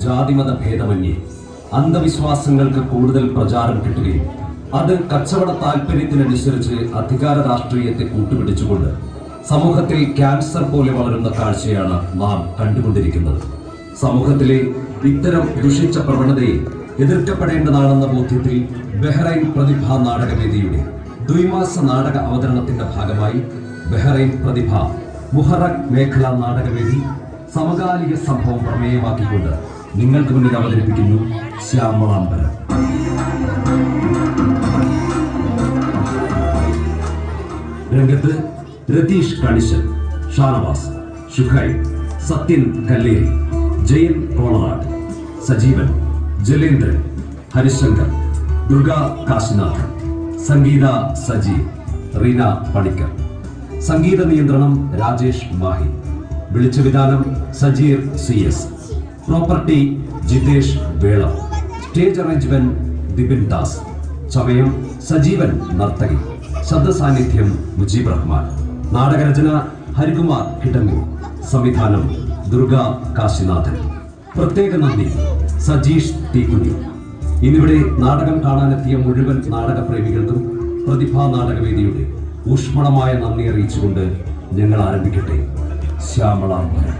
ജാതിമത ഭേദമന്യേ അന്ധവിശ്വാസങ്ങൾക്ക് കൂടുതൽ പ്രചാരം കിട്ടുകയും അത് കച്ചവട താല്പര്യത്തിനനുസരിച്ച് അധികാര രാഷ്ട്രീയത്തെ കൂട്ടുപിടിച്ചുകൊണ്ട് സമൂഹത്തിൽ ക്യാൻസർ പോലെ വളരുന്ന കാഴ്ചയാണ് നാം കണ്ടുകൊണ്ടിരിക്കുന്നത്. സമൂഹത്തിലെ ഇത്തരം ദുഷിച്ച പ്രവണതയെ എതിർക്കപ്പെടേണ്ടതാണെന്ന ബോധ്യത്തിൽ ബഹ്റൈൻ പ്രതിഭ നാടകവേദിയുടെ ദ്വിമാസ നാടക അവതരണത്തിന്റെ ഭാഗമായി ബഹ്റൈൻ പ്രതിഭ മുഹറക് മേഖല നാടകവേദി സമകാലിക സംഭവം പ്രമേയമാക്കിക്കൊണ്ട് നിങ്ങൾക്ക് മുന്നിൽ അവതരിപ്പിക്കുന്നു ശ്യാമളാംബരം. രംഗത്ത് രതീഷ് കണിശൻ, ഷാനവാസ്, ഷുഹൈബ്, സത്യൻ കല്ലേരി, ജയൻ കോളനാട്, സജീവൻ, ജലേന്ദ്രൻ, ഹരിശങ്കർ, ദുർഗ കാശിനാഥൻ, സംഗീത സജീവ്, റീന പണിക്കർ. സംഗീത നിയന്ത്രണം രാജേഷ് മാഹി. വിളിച്ച വിധാനം Sajeer CS. Property Jithesh Velam. Stage arrangement Dipin Das. ചമയം സജീവൻ നർത്തകി. ശബ്ദ സാന്നിധ്യം മുജീബ് റഹ്മാൻ. നാടകരചന ഹരികുമാർ കിടങ്ങൂർ. സംവിധാനം ദുർഗ കാശിനാഥൻ. പ്രത്യേക നന്ദി സജീഷ് തീക്കുനി. ഇന്നിവിടെ നാടകം കാണാനെത്തിയ മുഴുവൻ നാടകപ്രേമികൾക്കും പ്രതിഭാ നാടകവേദിയുടെ ഊഷ്മളമായ നന്ദി അറിയിച്ചുകൊണ്ട് ഞങ്ങൾ ആരംഭിക്കട്ടെ. ശ്യാമളാംബരം.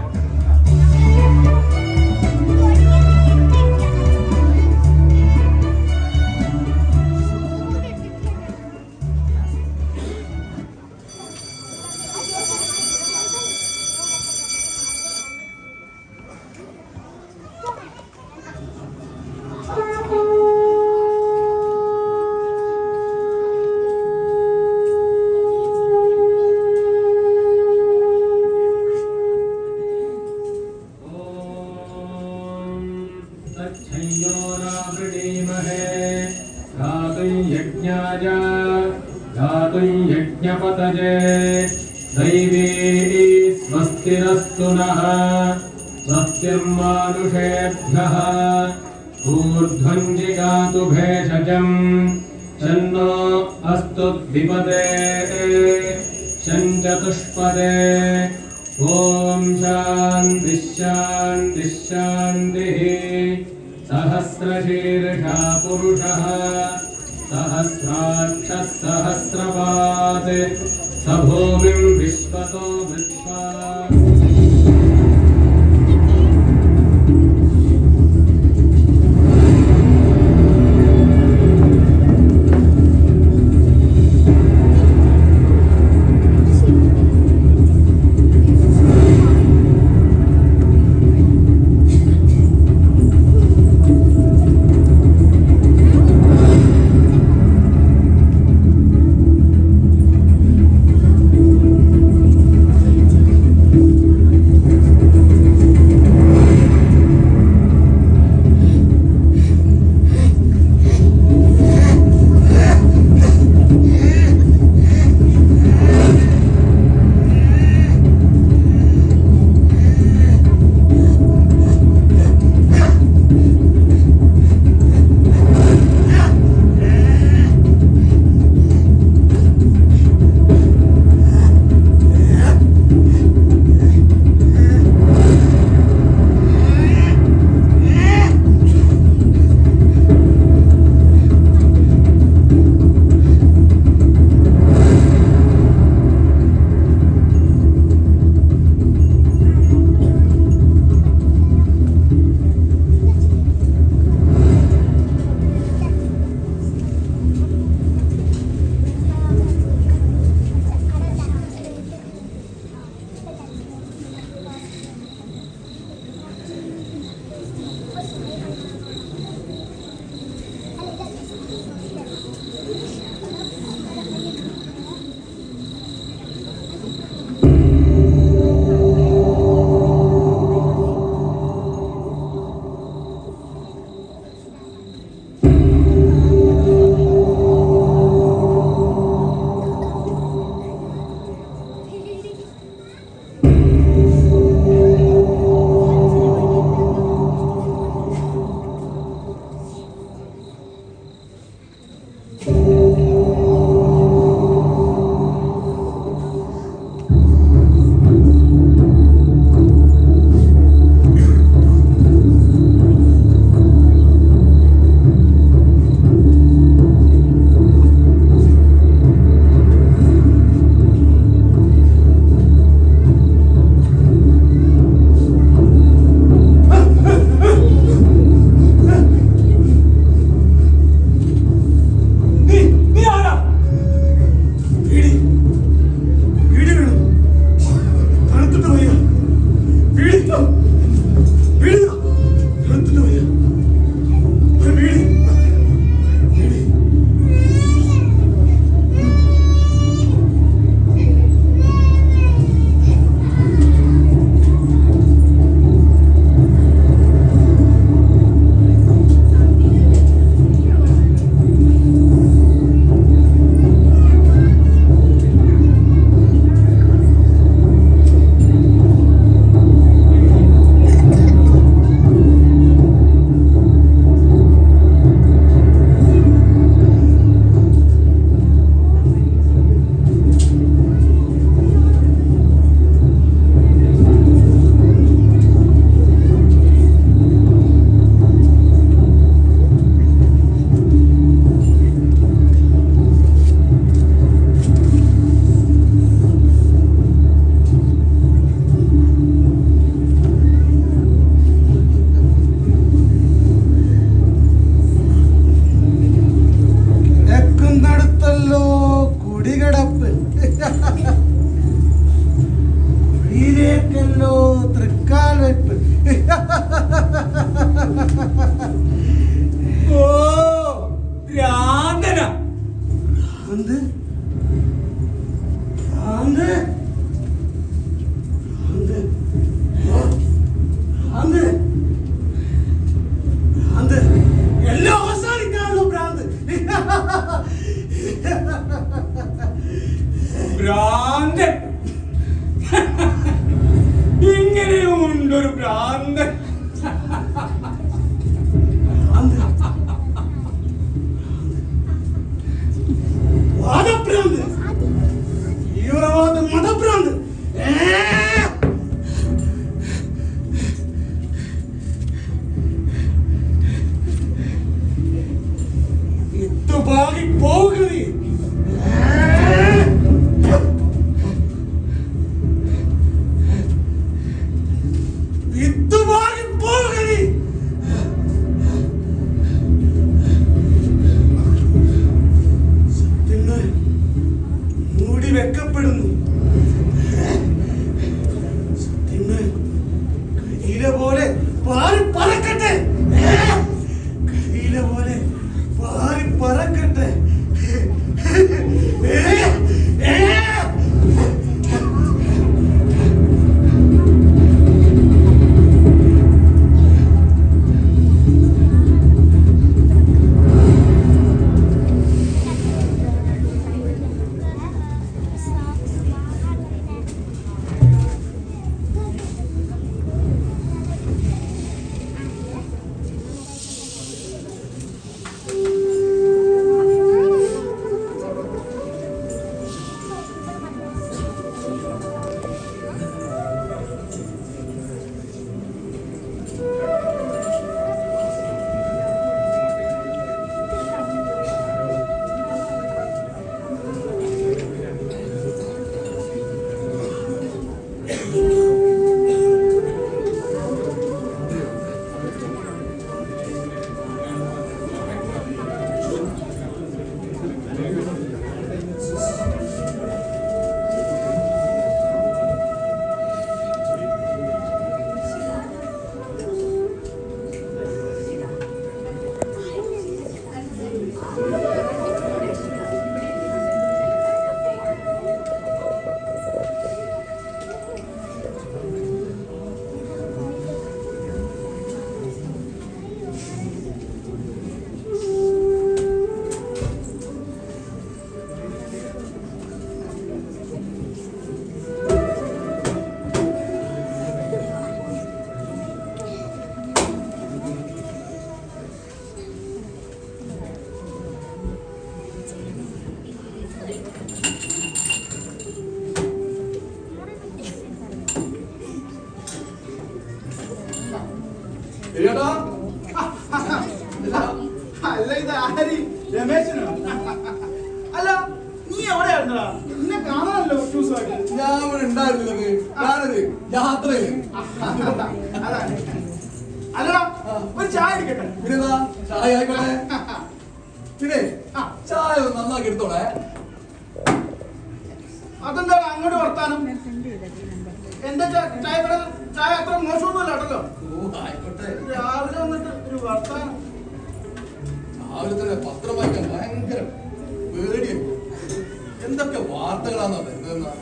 यज्ञपतये दैवी स्वस्तिरस्तु नः स्वस्तिर्मानुषेभ्यः ऊर्ध्वं जिगातु भेषजम् शन्नो अस्तु द्विपदे शञ्चतुष्पदे ॐ शान्तिः शान्तिः शान्तिः सहस्रशीर्षा पुरुषः सहस्राक्षः सहस्रपात् स भूमिं विश्वतो विश्वा. അല്ല ഇത് ആര് രമേശനോ? അല്ല നീ എവിടെയായിരുന്നടാ? നിന്നെ കാണാനല്ലോ കുറച്ച് ദിവസമായിട്ട്. ഞാൻ ഇവിടെ ഉണ്ടായിരുന്നത് ഞാനൊരു യാത്രയില്. അല്ലടാ ഒരു ചായ എടുക്കട്ടെ. പിന്നെന്താ ചായ ആയിക്കോട്ടെ. പിന്നെ ചായ ഒന്ന് നന്നാക്കി എടുത്തോളെ. അതെന്താ അങ്ങോട്ട് വർത്താനം? എന്റെ ചായ അത്ര മോശമൊന്നുമല്ല കേട്ടല്ലോ. ആയിക്കോട്ടെ. രാവിലെ വന്നിട്ട് ഒരു വർത്താനം. രാവിലെ തന്നെ പത്രം വായിക്കാൻ ഭയങ്കര പേടിയായി. എന്തൊക്കെ വാർത്തകളാണ് വരുന്നതെന്നാ.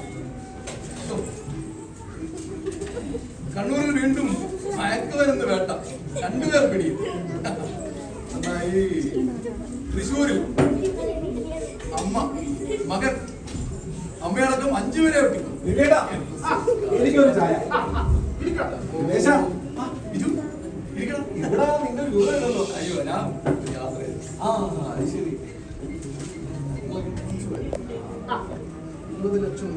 കണ്ണൂരിൽ വീണ്ടും മയക്കുമരുന്ന് വേട്ട, 2 പേർ പിടിയിൽ. എന്നാ ഈ തൃശ്ശൂരിൽ അമ്മ മകൻ അമ്മയടക്കം 5 പേരെ വെട്ടിക്കും. എനിക്കൊരു ചായ. നിന്റെ രൂപല്ലോ. അയ്യോ ഞാൻ യാത്ര അത് ശരി. 20 ലക്ഷം.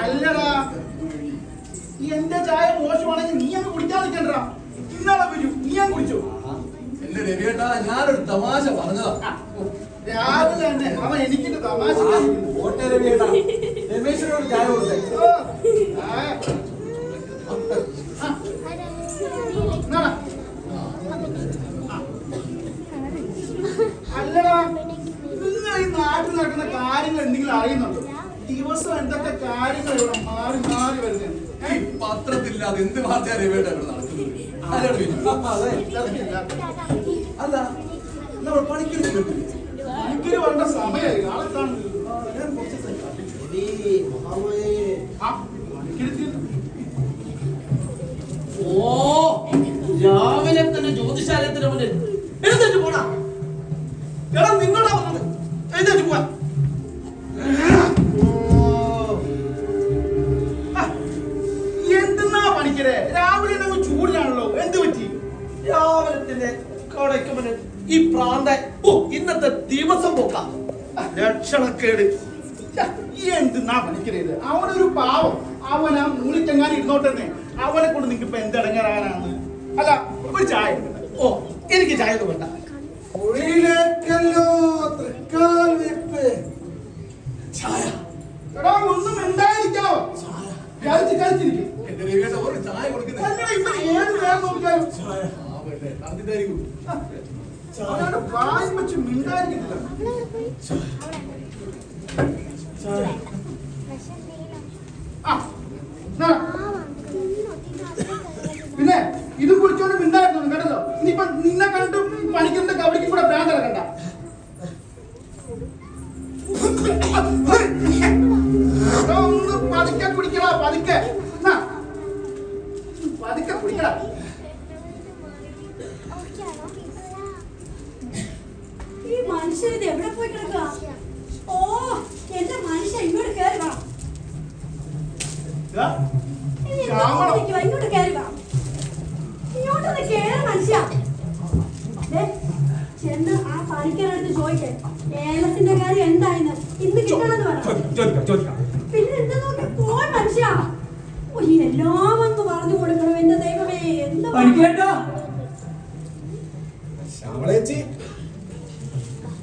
അല്ലടാ എന്റെ ചായ മോശമാണെങ്കിൽ നീ അങ്ങ് കുടിക്കാൻ നിൽക്കണ്ടാ. ഇന്നാളെ പറ്റൂ നീ അങ്ങ് കുടിച്ചോ. എന്റെ രവിയേട്ടാ ഞാനൊരു തമാശ പറഞ്ഞതാ. രാവിലെ തന്നെ അവൻ എനിക്കിട്ട് തമാശ രമേശനോട് ചായ കൊടുത്തേ. അല്ലടാ നിങ്ങൾ ഈ നാട്ടിൽ നടക്കുന്ന കാര്യങ്ങൾ എന്തെങ്കിലും അറിയുന്നുണ്ടോ? ദിവസം എന്തൊക്കെ കാര്യങ്ങൾ ഇവിടെ മാറി മാറി വരുന്നത്. ഈ പത്രത്തില്ലാതെ എന്ത് വാർത്തയാ രവിയേട്ടാ ഇവിടെ നടക്കുന്നത്? അല്ല നമ്മൾ പണിക്കരുത് എനിക്കൊരു വേണ്ട സമയമായി നാളെ കാണുന്നില്ല. ഓ രാവിലെ തന്നെ ജ്യോതിശാലയത്തിന് മുന്നിൽ എഴുന്നേറ്റ് പോടാ. എടാ നിങ്ങളാ പറഞ്ഞത് എഴുന്നേറ്റ് പോവാൻ. എന്തെന്നാ പണിക്കരെ രാവിലെ നമ്മൾ ചൂടിലാണല്ലോ. എന്ത് പറ്റി? രാവിലെ തന്നെ കടയ്ക്ക് മുന്നിൽ ഈ പ്രാന്ത. ഓ ഇന്നത്തെ ദിവസം പോക്കാം. ലക്ഷണക്കേട്. എന്തെന്നാ പണിക്കരത്? അവനൊരു പാവം. അവൻ ആ മൂളിച്ചെങ്ങാൻ ഇരുന്നോട്ടെ. അവനെ കൊണ്ട് നിങ്ങൾക്ക് ഇപ്പൊ എന്തിടങ്ങാറാണ്? അല്ല ഒരു ചായ. ഓ എനിക്ക് ചായ ഒന്നും വേണ്ട. ചായ. എടാ ഒന്നും എന്തായിരിക്കാവോ? കഴിച്ചിരിക്കും. എന്റെ രവിയേട്ട ഒരു ചായ കൊടുക്കുന്നേ. ഏത് നേരം നോക്കിയാലും നടത്തിട്ടായിരിക്കും. അവനോട് പ്രായം വെച്ച് മിണ്ടായിരിക്കത്തില്ല. പിന്നെ ഇത് കുടിച്ചോണ്ട് മിണ്ടായിരുന്നു കേട്ടല്ലോ. ഇനിയിപ്പൊ നിന്നെ കണ്ടിട്ട് പണിക്കറിന്റെ കബഡിക്കും കൂടെ ഭ്രാന്ത് ഇറക്കണ്ട. ഒന്ന് പതുക്കെ കുടിക്കടാ. പതുക്കെ പതുക്കെ കുടിക്കടാ. ഈ മനുഷ്യൻ ഇത് എവിടെ പോയി കിടക്കുക? ഓ എന്റെ മനുഷ്യൻ ഇങ്ങോട്ട് കയറി വാ. ഇങ്ങോട്ട് കയറി വാ. ഇങ്ങോട്ടൊന്ന് കേറി മനുഷ്യ. ചെന്ന് ആ പണിക്കാരടുത്ത് ചോദിക്കേ ഏലത്തിന്റെ കാര്യം എന്തായിന്ന് ഇന്ന് കിട്ടണമെന്ന് പറ. പിന്നെ എന്താ നോക്കി പോയി മനുഷ്യ. ഓ എല്ലാം അങ്ങ് പറഞ്ഞു കൊടുക്കണം. എന്റെ ദൈവമേ എന്താ ശ്യാമളേച്ചി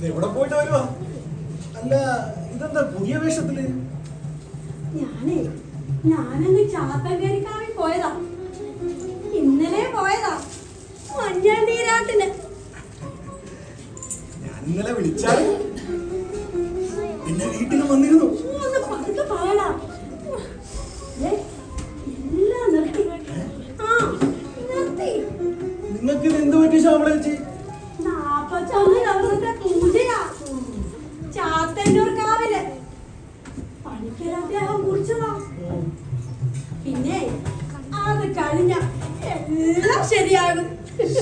എവിടെ പോയിട്ട് വരുവാ? അല്ല ഇതെന്താ പുതിയ വേഷത്തില്? ഞാനങ്ങ് ചാത്തങ്കരിക്കാവിൽ പോയതാ. ഇന്നലെ പോയതാ മഞ്ഞൾ നീരാട്ടിന്. ഞാൻ ഇന്നലെ വിളിച്ചാൽ പിന്നെ വീട്ടിൽ വന്നിരുന്നു. ഒന്ന് പതുക്കെ പറയടാ. എല്ലാം നിർത്തി. ആ നിർത്തി. നിങ്ങൾക്ക് ഇത് എന്ത് പറ്റി ശ്യാമളേച്ചി? 41 ദിവസത്തെ പൂജയാ ചാത്തന്നൂർക്കാവില്. പണിക്കര അദ്ദേഹം കുറിച്ചതാ. പിന്നെ അത് കഴിഞ്ഞ എല്ലാം ശരിയാകും.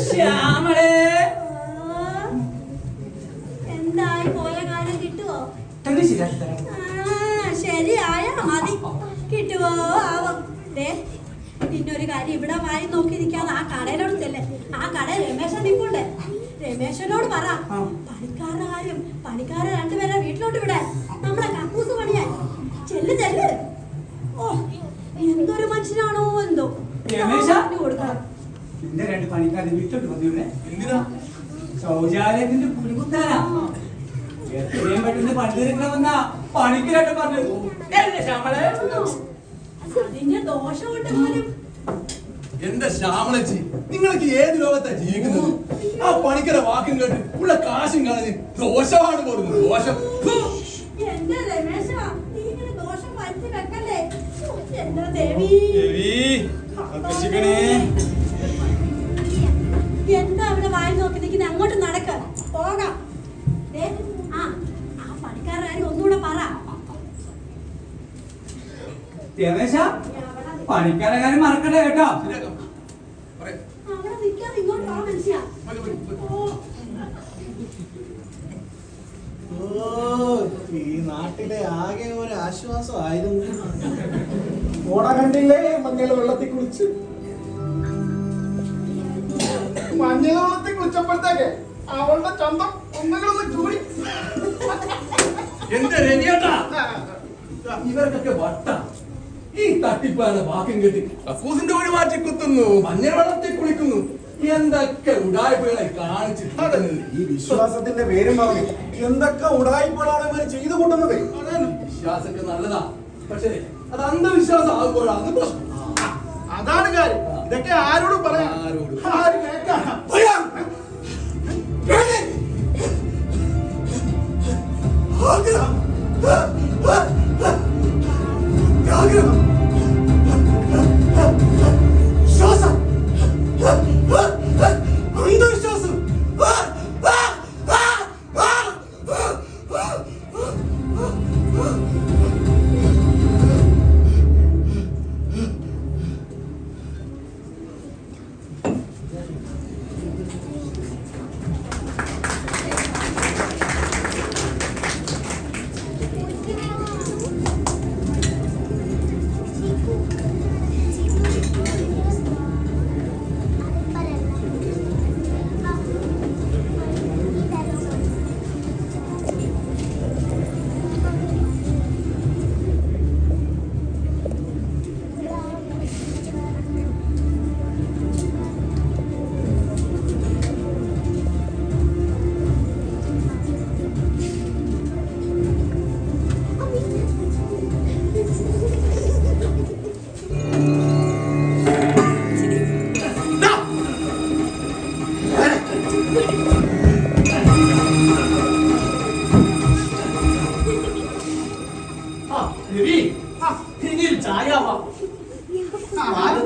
ശ്യാമളേ എന്തായി പോയ കാര്യം കിട്ടുവോ? തന്നെ ശരിയാക്കി തരാം. ശരിയായ മതി. കിട്ടുവോ ആവോ. പിന്നൊരു കാര്യം ഇവിടെ വായി നോക്കിയിരിക്കാതെ ആ കടയിലോട് ചെല്ലേ. ആ കട രമേശൻ നിൽപ്പുണ്ട്. രമേശനോട് പറ പണിക്കാരുടെ കാര്യം. പണിക്കാരെ 2 പേരെ വീട്ടിലോട്ട് വിടാൻ. നമ്മളെ കക്കൂസ് പണിയാൻ. ചെല്ല് ചെല്ല്. ഓ എന്തൊരു മനുഷ്യനാണോ എന്തോ. രമേശ കൊടുക്കണം. പിന്നെ 2 പണിക്കാർ അത് വിട്ടിട്ട് മതിയുടെ. എന്തിനാ? ശൗചാലയത്തിന്റെ കുളികുത്താനാ. എത്രയും പെട്ടെന്ന് പണിതെടുക്കണമെന്ന പണിക്കരായിട്ട് പറഞ്ഞു. എന്റെ ശ്യാമളെ, അതിന്റെ ദോഷം കൊണ്ട് പോലും എന്റെ ശ്യാമളച്ചി, നിങ്ങൾക്ക് ഏത് ലോകത്താ ജീവിക്കുന്നത്? ആ പണിക്കര വാക്കും കേട്ട് ഉള്ള കാശും കളഞ്ഞ് ദോഷമാണ് പോകുന്നത്. ദോഷം. എന്റെ രമേശ, നീ ഇങ്ങനെ ദോഷം വരുത്തി വെക്കല്ലേ. എന്റെ ദേവി, എന്താ അവിടെ വായി നോക്കി നിൽക്കുന്നത്? അങ്ങോട്ട് നടക്ക, പോകാം. ആ പണിക്കാരും ഒന്നുകൂടെ പറ. രമേശ, പണിക്കാരെ കാര്യം മറക്കട്ടെ കേട്ടോ. അവിടെ നിൽക്കാതെ ഇങ്ങോട്ട് വാ മനുഷ്യ. ഈ നാട്ടിലെ ആകെ ഒരു ആശ്വാസമായിരുന്നു. ഓട കണ്ടില്ലേ മഞ്ഞൾ വെള്ളത്തിൽ കുളിച്ച്? മഞ്ഞൾ വെള്ളത്തിൽ കുളിച്ചപ്പോഴത്തേക്ക് അവളുടെ ചന്തം ഒന്നുകളൊന്ന് ചൂടി. എന്റെ രവിയേട്ടാ, ഇവർക്കൊക്കെ വട്ട. ഈ തട്ടിപ്പാണ് വാക്കും കേട്ട് കക്കൂസിന്റെ വഴി മാറ്റി കുത്തുന്നു, മഞ്ഞൾ വെള്ളത്തിൽ കുളിക്കുന്നു. എന്തൊക്കെ ഉടായ്പകളെ കാണിച്ച് ഈ വിശ്വാസത്തിന്റെ പേരും പറഞ്ഞു എന്തൊക്കെ ഉടായ്പകളാണ് ഇവർ ചെയ്തു കൂട്ടുന്നത്. വിശ്വാസമൊക്കെ നല്ലതാ, പക്ഷേ അത് അന്ധവിശ്വാസം ആകുമ്പോഴാണ് പ്രശ്നം. അതാണ് കാര്യം. ഇതൊക്കെ ആരോടും പറയാം, ആരോടും? ആര് കേൾക്കാൻ? അന്ധവിശ്വാസം.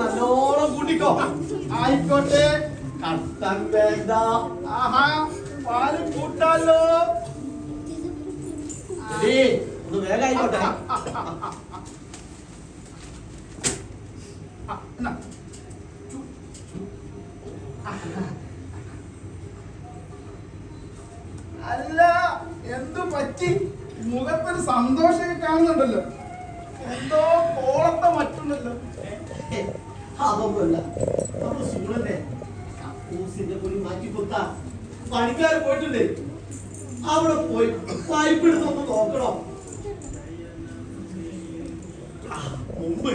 നല്ലോണം കൂട്ടിക്കോ. ആയിക്കോട്ടെ. കട്ടൻ വേണ്ട. ആഹാ, പാല് കൂട്ടാലോ. ഒന്ന് വേഗം ആയിക്കോട്ടെ. അല്ല, എന്തു പറ്റി? മുഖത്തൊരു സന്തോഷമൊക്കെ കാണുന്നുണ്ടല്ലോ. എന്തോ കോളത്തെ മറ്റുണ്ടല്ലോ. അതൊന്നുമല്ല, നമ്മുടെ സൂളന്റെ കക്കൂസിന്റെ പൊടി മാറ്റി കൊടുത്താ പണിക്കാര് പോയിട്ടുണ്ട്. അവിടെ പോയി പൈപ്പ് എടുത്തൊന്ന് നോക്കണം. മുമ്പ്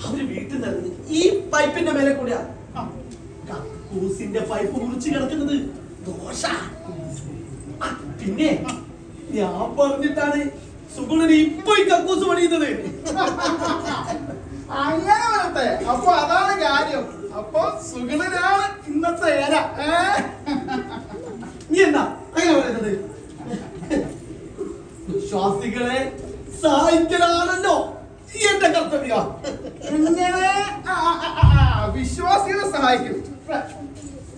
അവര് വീട്ടിൽ നിന്ന് ഈ പൈപ്പിന്റെ മേലെ കൂടിയാ കക്കൂസിന്റെ പൈപ്പ് മുറിച്ച് കിടക്കുന്നത്. ദോഷ. പിന്നെ ഞാൻ പറഞ്ഞിട്ടാണ് സുഗുണന് ഇപ്പൊ ഈ കക്കൂസ് പണിയുന്നത്. അങ്ങനെ വരട്ടെ. അപ്പൊ അതാണ് കാര്യം. അപ്പൊ സുഗുണനാണ് ഇന്നത്തെ ഏര. നീ എന്താ അങ്ങനെ പറയുന്നത്? വിശ്വാസികളെ സഹായിക്കലാണല്ലോ എന്റെ കർത്തവ്യം. എങ്ങനെ വിശ്വാസികളെ സഹായിക്കും?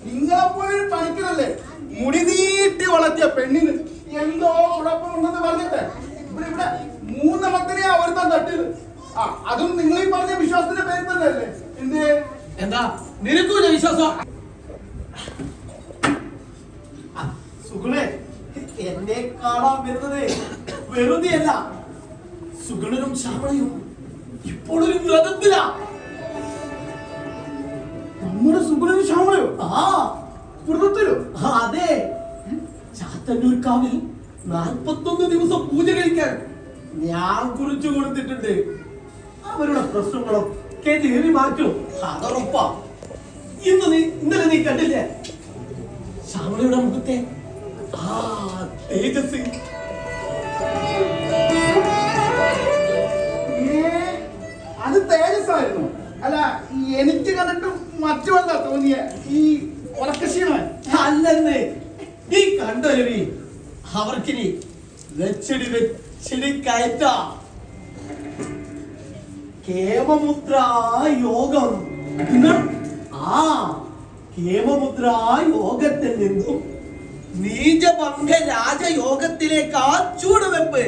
നിങ്ങളെപ്പോലൊരു പണിക്കലല്ലേ മുടി നീട്ടി വളർത്തിയ പെണ്ണിന് എന്തോ കുഴപ്പമുണ്ടെന്ന് പറഞ്ഞിട്ട് ഇവിടെ മൂന്നെണ്ണത്തിനെ അവർത്താൻ തട്ടിയത്. അതും നിങ്ങൾ ഈ പറഞ്ഞ വിശ്വാസത്തിന്റെ പേര് തന്നെ അല്ലേ? എന്ത് എന്താ നിനക്കൂല വിശ്വാസം? സുഗുണെ, എന്നെ കാണാൻ വരുന്നത് വെറുതെയല്ല. സുഗുണനും ശ്യാമളയും ഇപ്പോൾ ഒരു വ്രതത്തിലാ. നമ്മുടെ സുഗുണനും ശ്യാമളയോ? ആ വ്രതത്തിലോ? അതെ. ചാത്തന്നൂർ കാവിൽ 41 ദിവസം പൂജ കഴിക്കാൻ ഞാൻ കുറിച്ചു കൊടുത്തിട്ടുണ്ട്. അവരുടെ പ്രശ്നങ്ങളൊക്കെ തീരി മാറ്റും, അതുറപ്പാ. ഇന്നലെ നീ കണ്ടില്ലേ ശ്യാമളയുടെ മുഖത്തെ ആ തേജസ്? അത് തേജസ്സായിരുന്നു. അല്ല, എനിക്ക് കണ്ടിട്ട് മറ്റു വല്ല തോന്നിയ ഈ ഉറക്കക്ഷീണമായി. അല്ലെന്ന് നീ കണ്ടോ രവി? അവർക്കിനി വെച്ചടി കയറ്റ കേമമുദ്ര യോഗം. ആ കേമമുദ്ര യോഗത്തിൽ നിന്നും നീചഭംഗ രാജയോഗത്തിലേക്ക് ആ ചൂടുവെപ്പ്.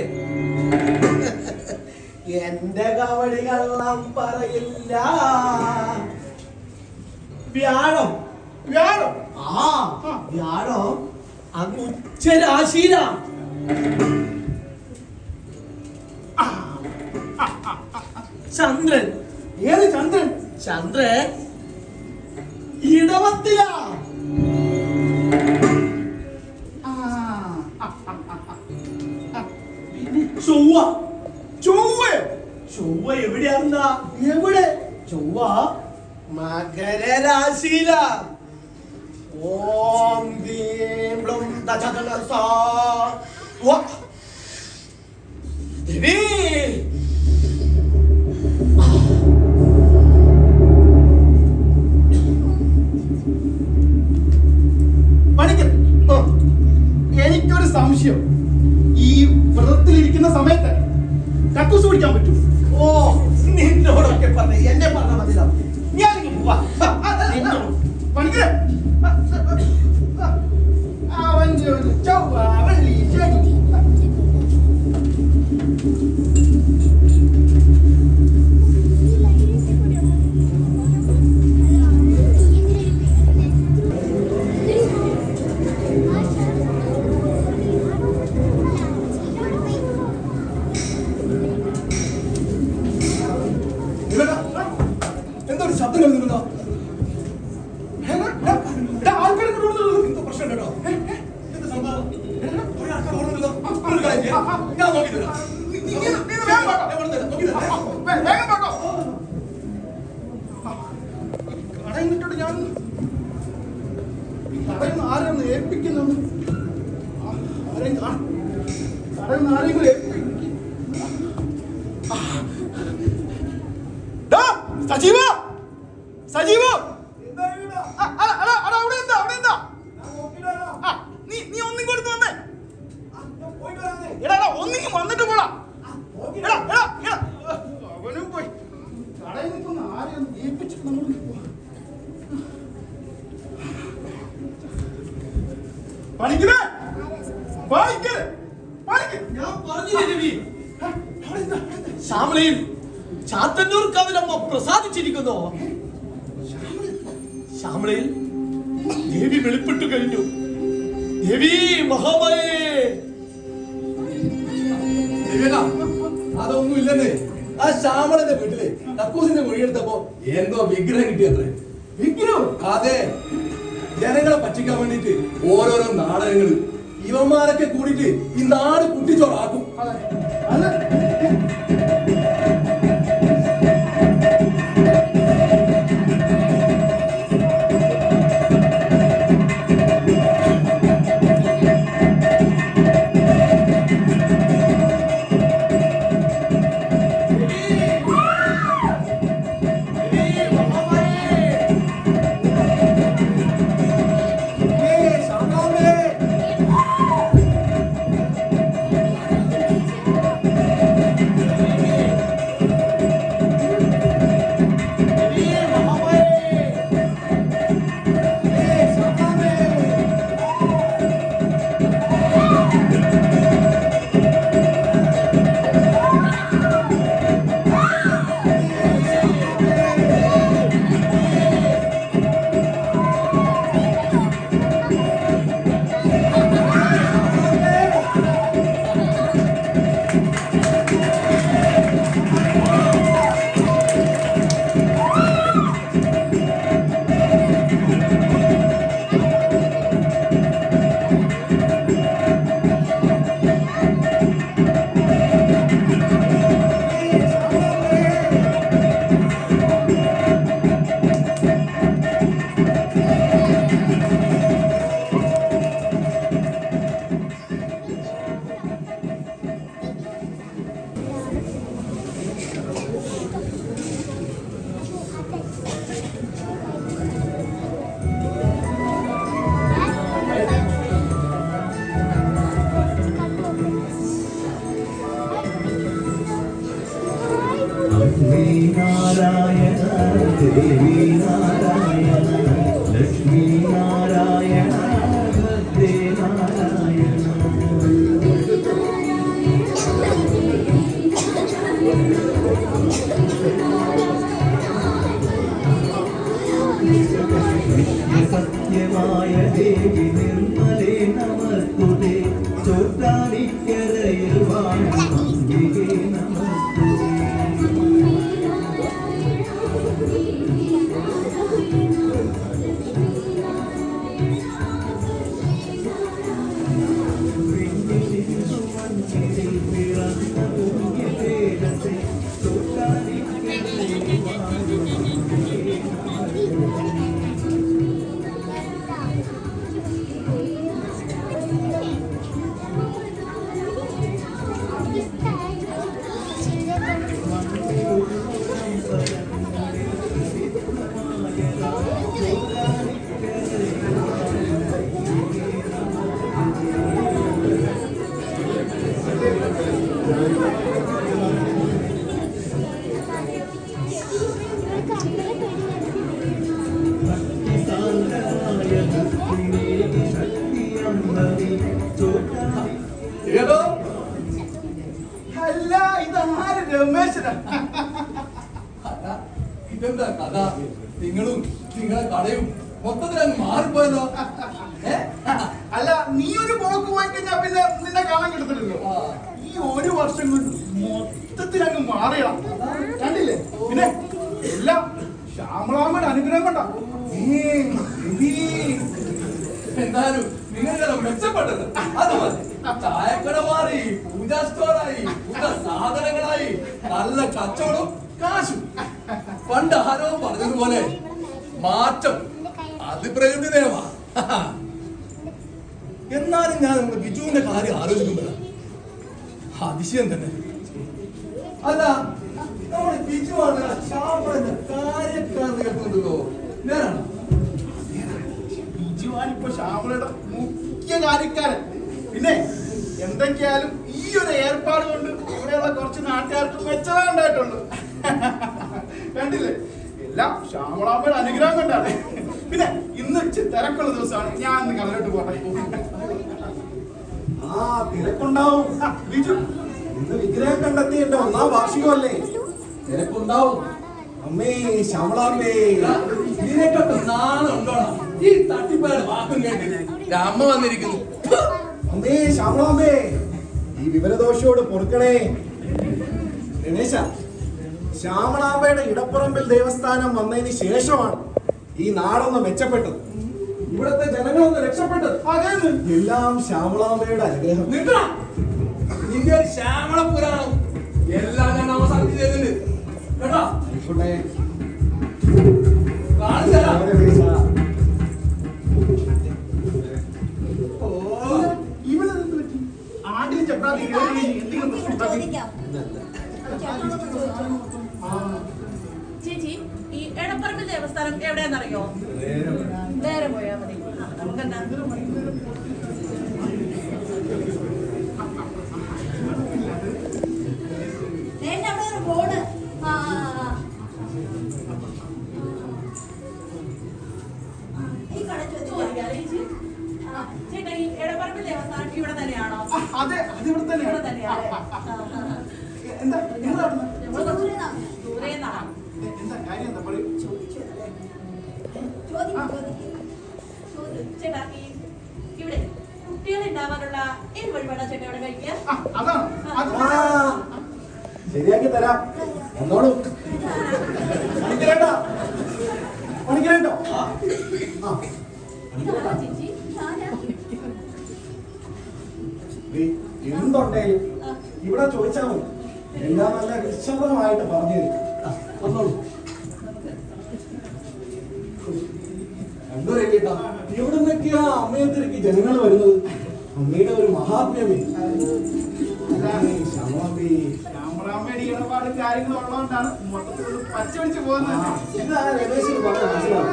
എന്റെ കവടികളെല്ലാം പറയില്ല. വ്യാഴം വ്യാഴം ആ വ്യാഴം അങ്ങ് ഉച്ചരാശിയിലാണ്. ചന്ദ്രൻ ഏത് ചന്ദ്രൻ? ചന്ദ്രൻ ഇടവത്തിലാ. ചൊവ്വ ചൊവ്വയോ? ചൊവ്വ എവിടെയാണെന്നാ? എവിടെ? ചൊവ്വ മകരരാശിയിലാ. ഓം ഭീം ബ്ലൂം ദശകലസാ. ദേവി പണിക്കൻ, എനിക്കൊരു സംശയം. ഈ വ്രതത്തിലിരിക്കുന്ന സമയത്ത് കക്കൂസ് കുടിക്കാൻ പറ്റൂ? ഓ, നിന്നോടൊക്കെ പറഞ്ഞ എന്നെ പറഞ്ഞ മതില. ഞാനിങ്ങ് പോവാ. പണിക്കൻ, അവന്റെ ഒരു ചൊവ്വ വെള്ളി ശനി. എന്താ ഒരു ശബ്ദം കേൾക്കുന്നുണ്ടോ? ആൾക്കാരെ പ്രശ്നം കേട്ടോ. എന്ത് സംഭവം? കുറെ ആൾക്കാർ ഓടുന്നുണ്ടല്ലോ. ഒരു കാര്യം ചെയ്യാം. ഞാൻ നോക്കി തരാം. കടയിട്ടിട്ട് ഞാൻ കടയിൽ ആരെയൊന്ന് ഏൽപ്പിക്കുന്നത്. ആരെയും കടയിൽ ആരെങ്കിലും ഏൽപ്പിക്കും. സജീവ, സജീവ, അവിടെ എന്താ? നീ ഒന്നും കൊടുത്തു വന്നേ. എടാ ഒന്നിങ്ങ് വന്നിട്ട് പോടാ. അവനും പോയി കടയിൽ നിൽക്കുന്ന ആരെയും ഏൽപ്പിച്ചിട്ട് നമ്മൾ പണിക്കേ ഞാൻ പറഞ്ഞില്ലേ രവി? ശ്യാമളയിൽ ചാത്തന്നൂർ കവിലമ്മ പ്രസാദിച്ചിരിക്കുന്നു. ശ്യാമളയിൽ ദേവി വെളിപ്പെട്ടു കഴിഞ്ഞു. ദേവി മഹാമായേ. അതൊന്നും ഇല്ലെന്നേ. ആ ശ്യാമളന്റെ വീട്ടില് കക്കൂസിന്റെ മൊഴിയെടുത്തപ്പോ എന്തോ വിഗ്രഹം കിട്ടിയത്രേ. വിഗ്രഹം? അതെ, ജനങ്ങളെ പറ്റിക്കാൻ വേണ്ടിട്ട് ഓരോരോ നാടകങ്ങൾ ഇവന്മാരൊക്കെ കൂടിയിട്ട് ഈ നാട് കുട്ടിച്ചോറാക്കും. അല്ല, ദേവി നാരായണ ലക്ഷ്മി നാരായണ ഭദ്രേ നാരായണ സത്യമായ ദേവി നിർമ്മലേ നമസ്തുതേ ചോറ്റാനിക്കരയിൽ വാഴും അംബികേ നമസ്തുതേ ഏതോ അല്ല ഇതാര് രമേശനാ? അല്ല, ഇതെന്താ കഥ? നിങ്ങളും നിങ്ങളെ കടയും മൊത്തത്തിൽ അങ്ങ് മാറിപ്പോയല്ലോ. അല്ല നീ ഒരു പോക്ക് പോയി കഴിഞ്ഞാ പിന്നെ നിന്നെ കാണാൻ കിട്ടത്തില്ലല്ലോ. ഈ ഒരു വർഷം കൊണ്ട് മൊത്തത്തിൽ അങ്ങ് മാറിയടാ. കണ്ടില്ലേ? പിന്നെ എല്ലാം ശ്യാമളാമ്മയുടെ അനുഗ്രഹം കൊണ്ടാ. എന്തായാലും നിങ്ങളെല്ലാം മെച്ചപ്പെട്ടത് അത് മതി. ചായക്കട മാറി, പൂജാ സ്റ്റോറായി, പൂജ സാധനങ്ങളായി, നല്ല കച്ചവടം, കാശും. പണ്ട് ആരോ പറഞ്ഞതുപോലെ മാറ്റം അത് പ്രകൃതി നിയമ. എന്നാലും ഞാൻ നമ്മുടെ ബിജുവിന്റെ കാര്യം ആലോചിക്കുമ്പോഴാണ് അതിശയം തന്നെ. അല്ല നമ്മുടെ ബിജുവാണ് ശ്യാമളന്റെ കാര്യക്കാരൻ കേൾക്കുന്നുണ്ടല്ലോ. നേരാണോ? ബിജുവാനിപ്പോ ശ്യാമളയുടെ മുഖ്യ കാര്യക്കാരൻ. പിന്നെ എന്തൊക്കെയാലും ഈ ഒരു ഏർപ്പാട് കൊണ്ട് ഇവിടെയുള്ള കുറച്ച് നാട്ടുകാർക്ക് മെച്ചമേ ഉണ്ടായിട്ടുള്ളൂ. കണ്ടില്ലേ? എല്ലാം ശ്യാമളാമ്മയുടെ അനുഗ്രഹം കൊണ്ടാണ്. പിന്നെ ഇന്ന് തിരക്കുള്ള ദിവസമാണ്. ഞാൻ ഇന്ന് കടലോട്ട് പോട്ടെ. ആ തിരക്കുണ്ടാവും. ബിജു ഇന്ന് വിഗ്രഹം കണ്ടെത്തി എന്റെ 1ാം വാർഷികമല്ലേ? തിരക്കുണ്ടാവും. അമ്മേ ശ്യാമളാമ്മേ, ഇതിനെക്കൊക്കെ നാളെ ഉണ്ടോണം. ഈ തട്ടിപ്പാട് വാക്കും കേട്ട് അമ്മ വന്നിരിക്കുന്നു. അമ്മേ ശ്യാമളാമ്മേ, ഈ വിവരദോഷയോട് പൊറുക്കണേ. രമേശ, ശ്യാമളാമ്മയുടെ ഇടപ്പുറമ്പിൽ ദേവസ്ഥാനം വന്നതിന് ശേഷമാണ് ഈ നാടൊന്ന് മെച്ചപ്പെട്ടത്, ഇവിടുത്തെ ജനങ്ങളൊന്ന് രക്ഷപ്പെട്ടത്. അതേന്ന് എല്ലാം ശ്യാമളാമ്മയുടെ അനുഗ്രഹം. നിൽക്കണം. നിന്റെ ഒരു ശ്യാമള പുരാണം എല്ലാം ഞാൻ അവസാനിച്ച് തരുന്നുണ്ട് കേട്ടോ. ആയിക്കോട്ടെ. കാണിച്ചു തരാം. രമേശ, ഇവിടെ എന്ത് പറ്റി? ആടിനും ചെപ്പാത്തി എന്തെങ്കിലും പ്രശ്നം ഉണ്ടാക്കി? ചോദിക്കാം. ചേട്ടനോട് ചോദിച്ചോ. ചേച്ചി ഈ എടപ്പറമ്പ് ദേവസ്ഥാനം എവിടെയാണെന്നറിയോ? നേരെ പോയാ മതി. നമുക്കെന്താ അവിടെ ഒരു ബോർഡ്. ഈ കട ചോദിക്കാം ചേച്ചി. ചേട്ടാ ഈ എടപ്പറമ്പ് ദേവസ്ഥാനം ഇവിടെ തന്നെയാണോ? അതെ, അതിവിടെ ഇവിടെ തന്നെയാണ്. തന്നെയാണ്. എന്താ എന്താ നമ്മൾ ദൂരെന്നാണ്. എന്താ കാര്യം? എന്താ പറയൂ. ചേട്ടാ ഈ ഇവിടെ കുട്ടികൾ ഉണ്ടാവാനുള്ള ഏത് വഴിപാടാ ചേട്ടാ ഇവിടെ കഴിക്കുക? അതാണ് ശരിയാക്കി തരാം. ഒന്നോളൂ. പണിക്കരേട്ടോ, പണിക്കരേട്ടോ. ഇതാരാ ചേച്ചി? എന്തുണ്ടേലും ഇവിടെ ചോദിച്ചാൽ മതി. എല്ലാം നല്ല വിശദമായിട്ട് പറഞ്ഞു തരും. വന്നോളൂ. കണ്ടു കേട്ടോ, ഇവിടെ നിന്നൊക്കെയാ അമ്മയെ തിരക്കി ജനങ്ങൾ വരുന്നത്. അമ്മയുടെ ഒരു മഹാത്മ്യമേ. ശ്യാമളാമ്മയുടെ ഇടപാടും കാര്യങ്ങളും ഉള്ളതുകൊണ്ടാണ് മൊത്തത്തിൽ പച്ച പിടിച്ച് പോകുന്നത്. ഇതാ രമേശിന് പറഞ്ഞ മനസ്സിലാവും.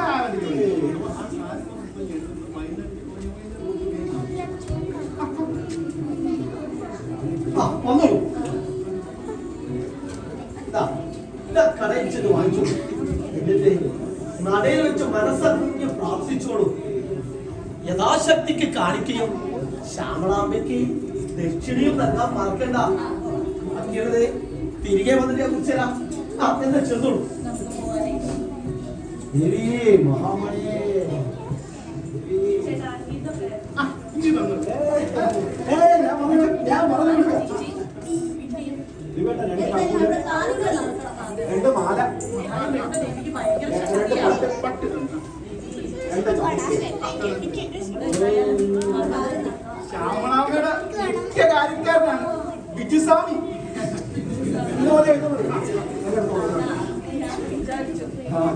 വന്നോളൂ. ഇതാ കടയിച്ചിട്ട് വാങ്ങിച്ചോളൂ. എന്നിട്ട് മനസ്സറിഞ്ഞ് പ്രാർത്ഥിച്ചോളൂ. യഥാശക്തിക്ക് കാണിക്കുകയും ശ്യാമളാമ്മയ്ക്ക് ദക്ഷിണയും നൽകാൻ മറക്കണ്ട. ബാക്കിയുള്ളത് തിരികെ വന്നിട്ട് ഞാൻ കുറിച്ച് തരാം. എന്താ ചെന്നോളൂ. ദേവിയേ മഹാമണിയേ ചേട്ടാ ഇതൊക്കെ ഞാൻ പറഞ്ഞു രണ്ട് മാല എനിക്ക് ഭയങ്കര ശ്യാമളാമ്മയുടെ മുഖ്യ കാര്യക്കാരനാണ് ബിജുസ്വാമി.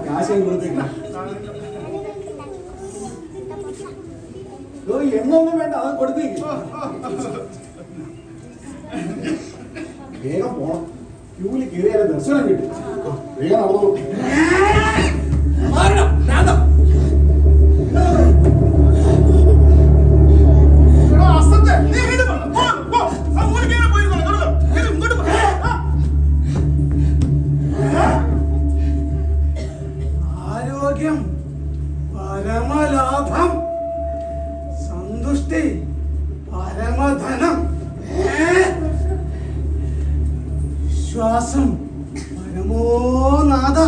കാശ് കൊടുത്തേക്ക്. എണ്ണൊന്നും വേണ്ട, അത് കൊടുത്തേക്ക്. വേഗം പോണം. ക്യൂവിൽ കയറിയാലേ ദർശനം കിട്ടും. വേഗം നടന്നോളൂ. ആരോഗ്യം, പരമലാഭം, സന്തുഷ്ടി, പരമധനം, ശ്വാസം, പരമോനാഥ.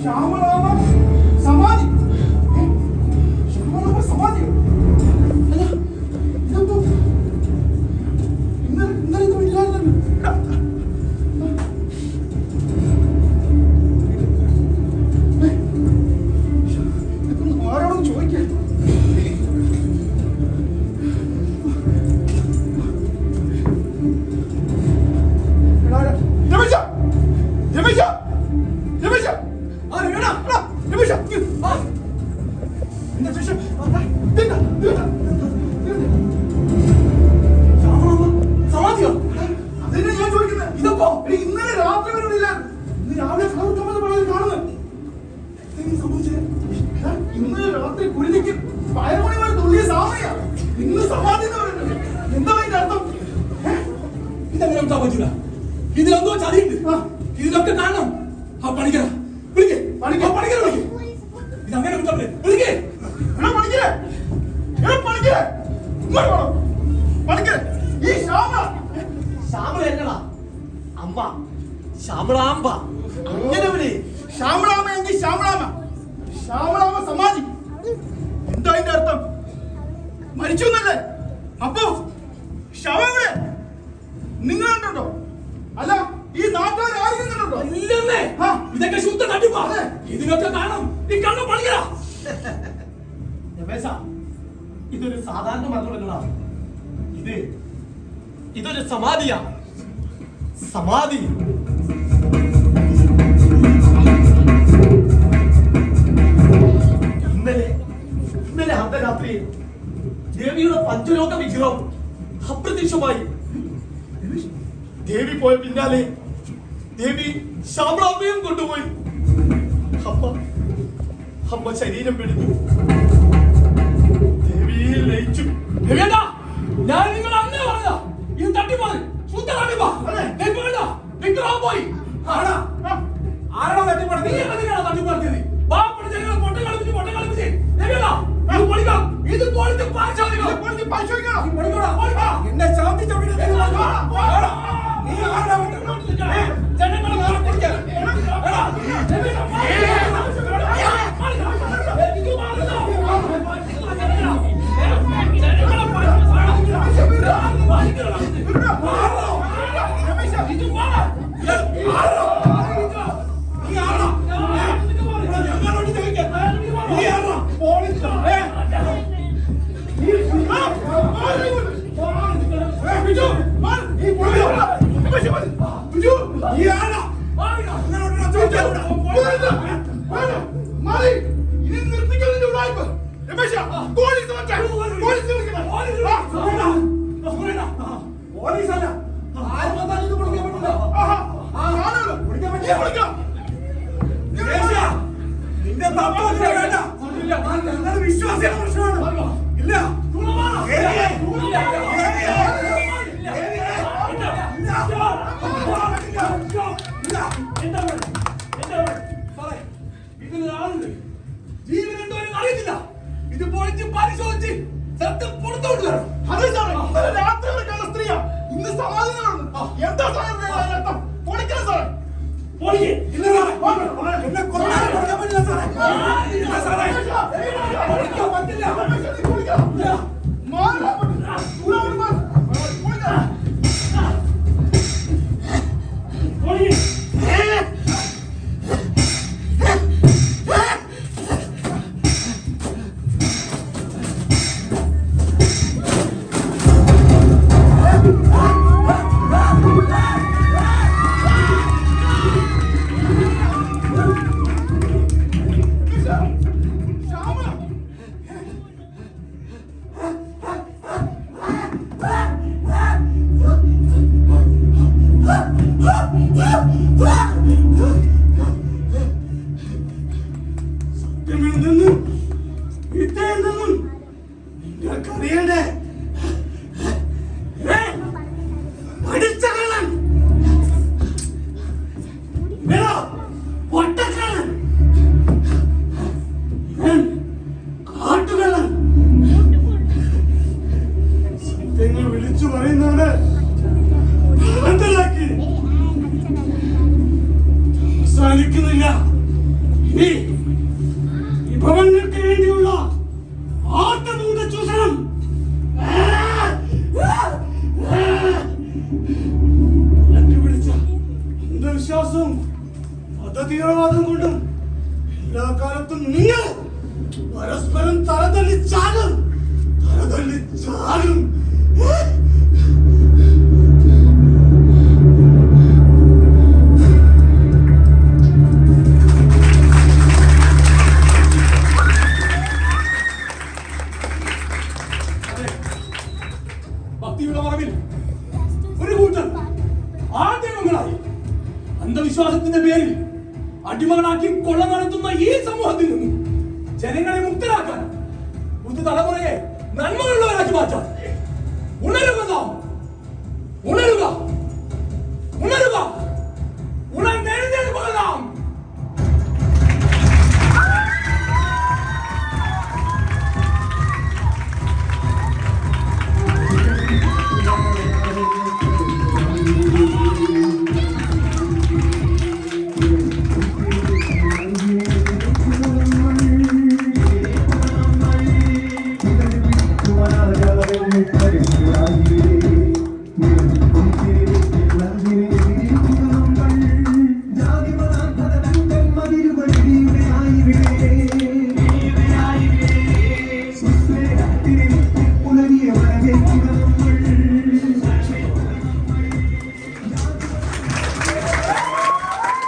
ശ്യാമളാമ്മ സമാധി. ശ്യാമളാമ്മ സമാധിയോ? അല്ല, ഇതെന്തോ ഇന്നലെ ഇതൊന്നും ഇല്ലായിരുന്നല്ലോ. ആരോടൊന്ന് ചോദിക്കാൻ. രമേശ, രമേശ, രമേശ, സമാധിയോ? അതിനെ ഞാൻ ചോദിക്കുന്നത്. ഇതപ്പോ ഇന്നലെ രാത്രി വരുന്നില്ല, ഇന്ന് രാവിലെ കാണുന്നത്. ഇന്ന് രാത്രി കുഴിക്ക് 12 മണി വരെ തുള്ളിയ സാമയാ. ഇന്ന് സമാധി എന്ന് പറയുന്നത് എന്താ അതിന്റെ അർത്ഥം? ഇതെങ്ങനെ വിട്ടാ പറ്റൂല? ഇതിലെന്തോ ചതിയുണ്ട്. ഇതിലൊക്കെ കാണണം. ആ പണിക്കര വിളിക്കേ, പണിക്കര വിളിക്കേ. ഇതങ്ങനെ വിട്ടാ വിളിക്കേ. ഈ ശ്യാമള എന്നടാ അമ്മ, ശ്യാമളാമ്പ. അങ്ങനെ വിളി. ശ്യാമളാമ എങ്കിൽ ശ്യാമളാമ, ശ്യാമളാമ സമാധി. എന്താ അതിന്റെ അർത്ഥം? മരിച്ചു എന്നല്ലേ? അപ്പോ ശവങ്ങളെ നിങ്ങൾ കണ്ടോ? അല്ല, ഈ നാട്ടുകാർ ആരും കണ്ടോ? ഇല്ലെന്നേ. ഇതൊക്കെ ശുദ്ധ തട്ടിപ്പാ. ഇതിനൊക്കെ കാണണം ഈ കണ്ണ പണിക്കര. രമേശ, ഇതൊരു സാധാരണ മരണമല്ലടാ. ഇതൊരു സമാധിയാ. സമാധി. ഇന്നലെ അർദ്ധരാത്രി ദേവിയുടെ പഞ്ചലോക വിഗ്രഹം അപ്രത്യക്ഷമായി. ദേവി പോയ പിന്നാലെ ദേവി ശ്യാമളാമ്മയും കൊണ്ടുപോയി. അമ്മ ശരീരം പിടിച്ചു ദേവിയെ ലയിച്ചു. ഞാൻ നിങ്ങൾ അങ്ങനെ പറഞ്ഞ ഇത് തട്ടിപ്പാണ്, ശുദ്ധ തട്ടിപ്പാ. വിഗ്രഹം പോയി. ആരാണോ തട്ടിപ്പാട്? നീ എന്തിനാണ് തട്ടിപ്പാടിയത്? പാവപ്പെട്ട ജനങ്ങളെ പൊട്ട കളിപ്പിച്ച് ഇത് പരിശോധിക്കണം. എന്നെ ശാന്തിച്ച ജനങ്ങളെ നിനക്കറിയണ്ടേ? പഠിച്ച കള്ളൻ, ഇവനോ പൊട്ടക്കള്ളൻ, ഇവൻ കാട്ടുകള്ളൻ. സത്യങ്ങൾ വിളിച്ചു പറയുന്നവന് മനസ്സിലാക്കി അവസാനിക്കുന്നില്ല. ഇനി വിഭവങ്ങൾക്ക് വേണ്ടിയുള്ള ആട്ടമൂട്ട ചൂഷണം പിടിച്ച അന്ധവിശ്വാസവും മതതീവ്രവാദം കൊണ്ടും എല്ലാ കാലത്തും നിങ്ങൾ പരസ്പരം തലതല്ലിച്ചാലും ഭക്തിയുടെ മറവിൽ ഒരു കൂട്ടർ ആദ്യമങ്ങളായി അന്ധവിശ്വാസത്തിന്റെ പേരിൽ അടിമകളാക്കി കൊള്ള നടത്തുന്ന ഈ സമൂഹത്തിൽ നിന്നും ജനങ്ങളെ മുക്തരാക്കാൻ പുതുതലമുറയെ നന്മയുള്ളവരാക്കി മാറ്റാൻ ഉണരുക.